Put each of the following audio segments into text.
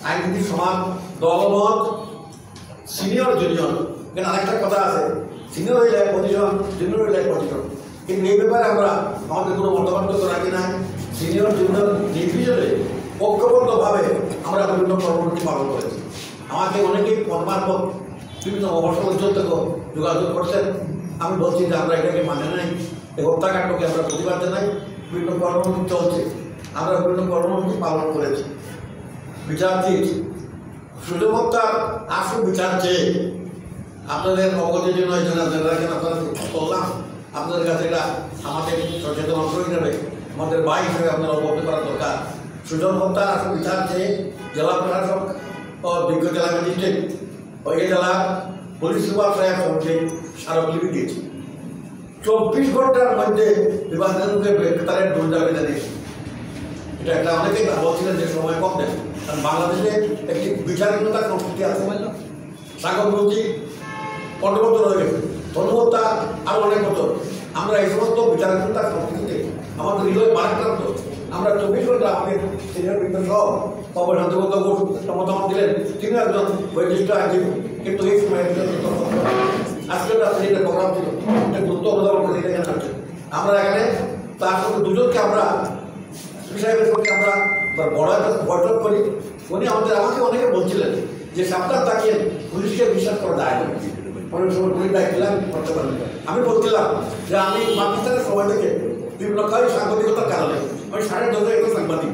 আইনজীবী সমাজ দলমত সিনিয়র জুনিয়র, এখানে আরেকটা কথা আছে, সিনিয়র হইলে এক পজিশন, জুনিয়র হইলে এক পজিশন, কিন্তু এই ব্যাপারে আমরা আমাদের কোনো মতপার্থক্য রাখি নাই। সিনিয়র জুনিয়র নির্বিচারে ঐক্যবদ্ধভাবে আমরা বিভিন্ন কর্মসূচি পালন করেছি। আমাকে অনেকেই পরমার্থক বিভিন্ন অবসর অঞ্চল থেকে যোগাযোগ করছেন। আমি বলছি যে আমরা এটাকে মানে নাই, এই হত্যাকাণ্ডকে আমরা প্রতিবাদ জানাই। বিভিন্ন কর্মসূচি চলছে, আমরা বিভিন্ন কর্মসূচি পালন করেছি। বিচার চেয়েছি, সুযোগ হত্যার আসু বিচার চেয়ে আপনাদের অবগতির জন্য এই জন্য আপনারা করলাম। আপনাদের কাছে এটা আমাদের সচেতন অংশ হিসাবে, আমাদের ভাই হিসেবে আপনারা অবগত করা দরকার। সুজন হত্যার আসু বিচার চেয়ে জেলা প্রশাসক ও বিজ্ঞ জেলা ম্যাজিস্ট্রেট ও এই জেলা পুলিশ সুপার সাহেব সঙ্গে স্মারকলিপি দিয়েছি। 24 ঘন্টার মধ্যে বিভাজনকে গ্রেপ্তারের দুর্দাবি জানিয়েছি। এটা একটা অনেকেই বলছিলেন যে সময় কম দেন, কারণ বাংলাদেশে একটি বিচারহীনতার সংস্কৃতি আছে। সাগরবন্দি 15 বছর হয়ে গেছে, ধর্মহত্যা আরো অনেক বছর। আমরা এই সমস্ত বিচারহীনতার সংস্কৃতিতে আমাদের হৃদয় বারাক্রান্ত। আমরা 24 ঘন্টা আমাদের সিনিয়র বিজ্ঞান সহ খবর শান্তিবদ্ধ মতামত দিলেন, তিনি একজন বৈশিষ্ট্য আইনজীবী, কিন্তু এই সময় আজকে একটা প্রোগ্রাম ছিল, একটা গুরুত্ব অনুধাবন করে এখানে আসছে। আমরা এখানে তার সঙ্গে দুজনকে আমরা সাহেবের সঙ্গে আমরা বড় একটা বৈঠক করি। উনি আমাকে অনেকে বলছিলেন যে সাবধান তাকিয়ে পুলিশকে বিশ্বাস করা যায় না, অনেক সময় পুলিশ দায়িত্ব করতে পারেন। আমি বলছিলাম যে আমি পাকিস্তানের সময় থেকে বিভিন্ন সাংবাদিকতার কারণে আমি 10.5 একটা সাংবাদিক,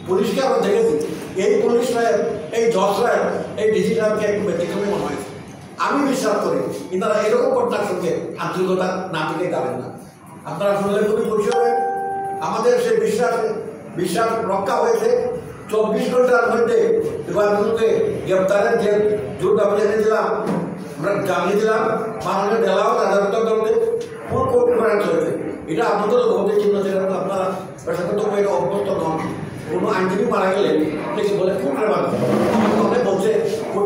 পুলিশকে আমরা দেখেছি। এই পুলিশ সাহেব, এই জজ সাহেব, এই ডিসি সাহেবকে একটু ব্যতিক্রমী মনে হয়েছে। আমি বিশ্বাস করি ইনারা এরকম ঘটনার সঙ্গে আন্তরিকতা না থেকে যাবেন না। আপনারা শুনলে খুবই খুশি হবেন। আমাদের সেই বিশ্বাস রক্ষা হয়েছে। 24 ঘন্টার মধ্যে বিভাগগুলোকে গ্রেপ্তারের যে জোর দাবি জানিয়েছিলাম, আমরা জানিয়ে দিলাম। মাননীয় জেলা আদালত দলকে ফুল কোর্ট প্রিফারেন্স হয়েছে। এটা আপনাদের অবগতির চিহ্ন ছিল। আপনারা প্রশাসন অভ্যস্ত নন। কোনো আইনজীবী মারা গেলে থেকে বলে ফুট রেফারেন্স, আমাদের বলছে ফুট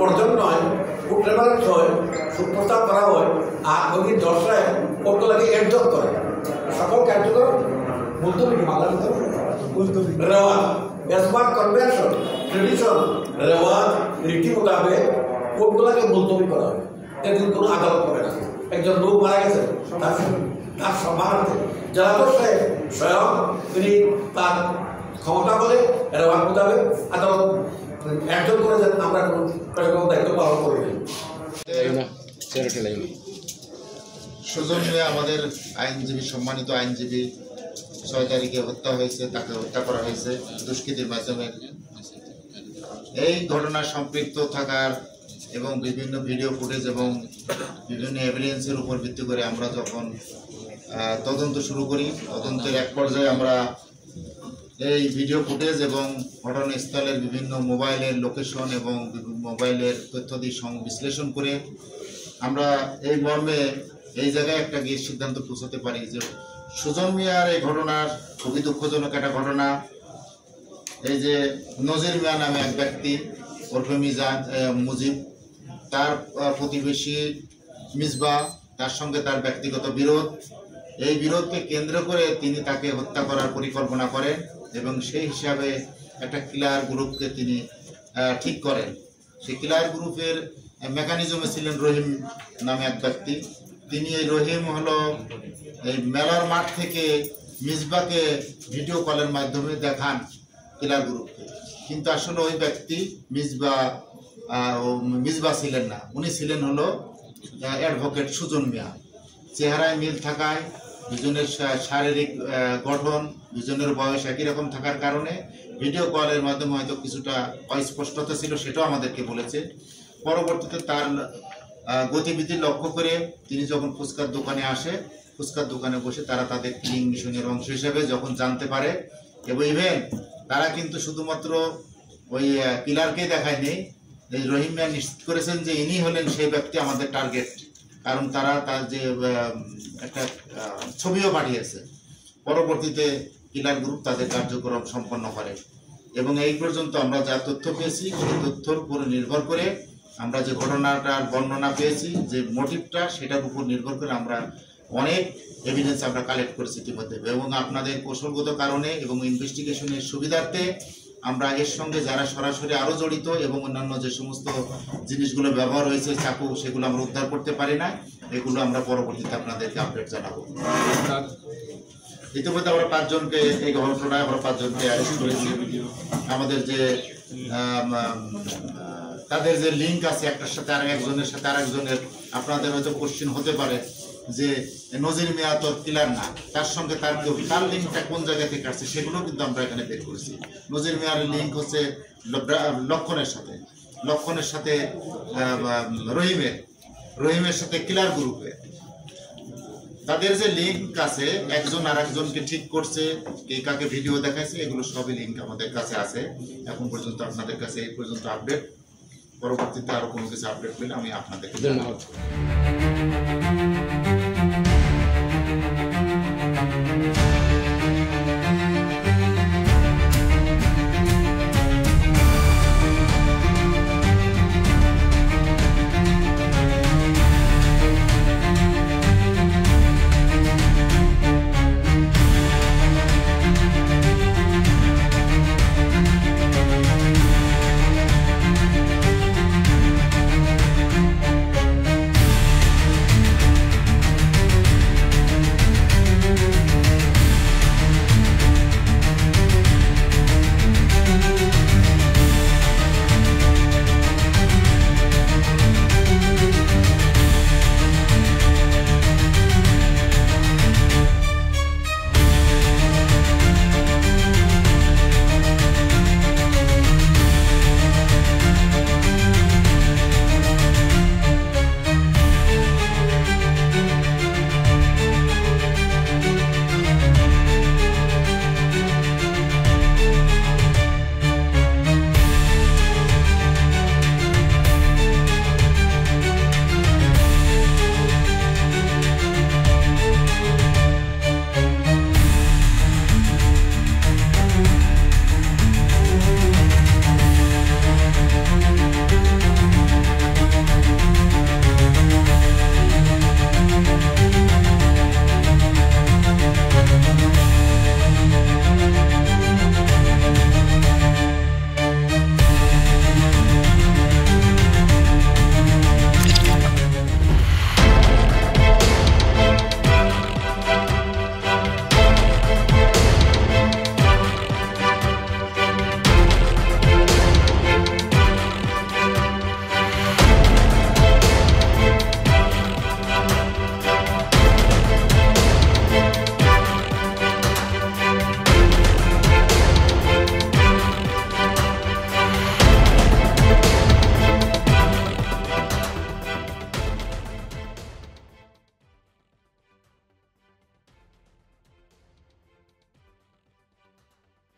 বর্জন নয়, ফুট রেফারেন্স হয়, সুপ্রস্তাব করা হয়। আর ওই দশটায় কোর্ট লাগে এডজস্ট করে সকল কার্যক্রম মুলতবি রেওয়াজ এজ পার কনভেনশন ট্রেডিশন রেওয়াজ রীতি মোতাবেক কোর্টগুলোকে মুলতবি করা হয়। এদিন কোনো আদালত করে না। একজন লোক মারা গেছে, তার সম্মানার্থে জেলা সাহেব স্বয়ং তিনি তার ক্ষমতা বলে রেওয়াজ মোতাবেক আদালত একজন করেছেন। আমরা কোনো দায়িত্ব পালন করি না। সুজন মিয়া আমাদের আইনজীবী, সম্মানিত আইনজীবী, 6 তারিখে হত্যা হয়েছে, তাকে হত্যা করা হয়েছে দুষ্কৃতির মাধ্যমে। এই ঘটনার সম্পৃক্ত থাকার এবং বিভিন্ন ভিডিও ফুটেজ এবং বিভিন্ন এভিডেন্সের উপর ভিত্তি করে আমরা যখন তদন্ত শুরু করি, তদন্তের এক পর্যায়ে আমরা এই ভিডিও ফুটেজ এবং ঘটনাস্থলের বিভিন্ন মোবাইলের লোকেশন এবং মোবাইলের তথ্যাদি বিশ্লেষণ করে আমরা এই মর্মে এই জায়গায় একটা গিয়ে সিদ্ধান্ত পৌঁছাতে পারি যে সুজন মিয়ার এই ঘটনার খুবই দুঃখজনক একটা ঘটনা। এই যে নজির মিয়া নামে এক ব্যক্তি ওরফে মুজিব, তার প্রতিবেশী মিসবা, তার সঙ্গে তার ব্যক্তিগত বিরোধ, এই বিরোধকে কেন্দ্র করে তিনি তাকে হত্যা করার পরিকল্পনা করেন এবং সেই হিসাবে একটা কিলার গ্রুপকে তিনি ঠিক করেন। সেই কিলার গ্রুপের মেকানিজমে ছিলেন রহিম নামে এক ব্যক্তি। তিনি এই রহিম হলো এই মেলার মাঠ থেকে মিসবাকে ভিডিও কলের মাধ্যমে দেখান কিলার গ্রুপকে, কিন্তু আসলে ওই ব্যক্তি মিসবা ছিলেন না, উনি ছিলেন হলো অ্যাডভোকেট সুজন মিয়া। চেহারায় মিল থাকায়, দুজনের শারীরিক গঠন, দুজনের বয়স একই রকম থাকার কারণে ভিডিও কলের মাধ্যমে হয়তো কিছুটা অস্পষ্টতা ছিল, সেটাও আমাদেরকে বলেছে। পরবর্তীতে তার গতিবিধি লক্ষ্য করে তিনি যখন ফুচকার দোকানে আসে, ফুচকার দোকানে বসে তারা তাদের কিলিং মিশনের অংশ হিসেবে যখন জানতে পারে, এবং ইভেন তারা কিন্তু শুধুমাত্র ওই কিলারকেই দেখায়নি, এই রহিম মিয়া নিশ্চিত করেছেন যে ইনি হলেন সেই ব্যক্তি আমাদের টার্গেট, কারণ তারা তার যে একটা ছবিও পাঠিয়েছে। পরবর্তীতে কিলার গ্রুপ তাদের কার্যক্রম সম্পন্ন করে এবং এই পর্যন্ত আমরা যা তথ্য পেয়েছি সেই তথ্যর উপর নির্ভর করে আমরা যে ঘটনাটার বর্ণনা পেয়েছি, যে মোটিভটা, সেটার উপর নির্ভর করে আমরা অনেক এভিডেন্স আমরা কালেক্ট করেছি ইতিমধ্যে, এবং আপনাদের কৌশলগত কারণে এবং ইনভেস্টিগেশনের সুবিধার্থে আমরা এর সঙ্গে যারা সরাসরি আরো জড়িত এবং অন্যান্য যে সমস্ত জিনিসগুলো ব্যবহার হয়েছে চাকু, সেগুলো আমরা উদ্ধার করতে পারি না। এগুলো আমরা পরবর্তীতে আপনাদেরকে আপডেট জানাবো। ইতিমধ্যে আমরা 5 জনকে এই ঘটনায় আমরা 5 জনকে অ্যারেস্ট করেছি। আমাদের যে তাদের যে লিঙ্ক আছে একটার সাথে আর একজনের সাথে আর একজনের, আপনাদের হয়তো কোশ্চিন হতে পারে যে নজির মিয়া তো কিলার না, তার সঙ্গে তার লিঙ্কটা কোন জায়গা থেকে আসছে, সেগুলো কিন্তু আমরা এখানে বের করেছি। নজির মিয়ার লিঙ্ক হচ্ছে লক্ষণের সাথে রহিমের সাথে কিলার গ্রুপে। তাদের যে লিঙ্ক আছে, একজন আর একজনকে ঠিক করছে, কে কাকে ভিডিও দেখাইছে, এগুলো সবই লিঙ্ক আমাদের কাছে আছে। এখন পর্যন্ত আপনাদের কাছে এই পর্যন্ত আপডেট। পরবর্তীতে আরো কোনো কিছু আপডেট পেলে আমি আপনাদেরকে জানাবো।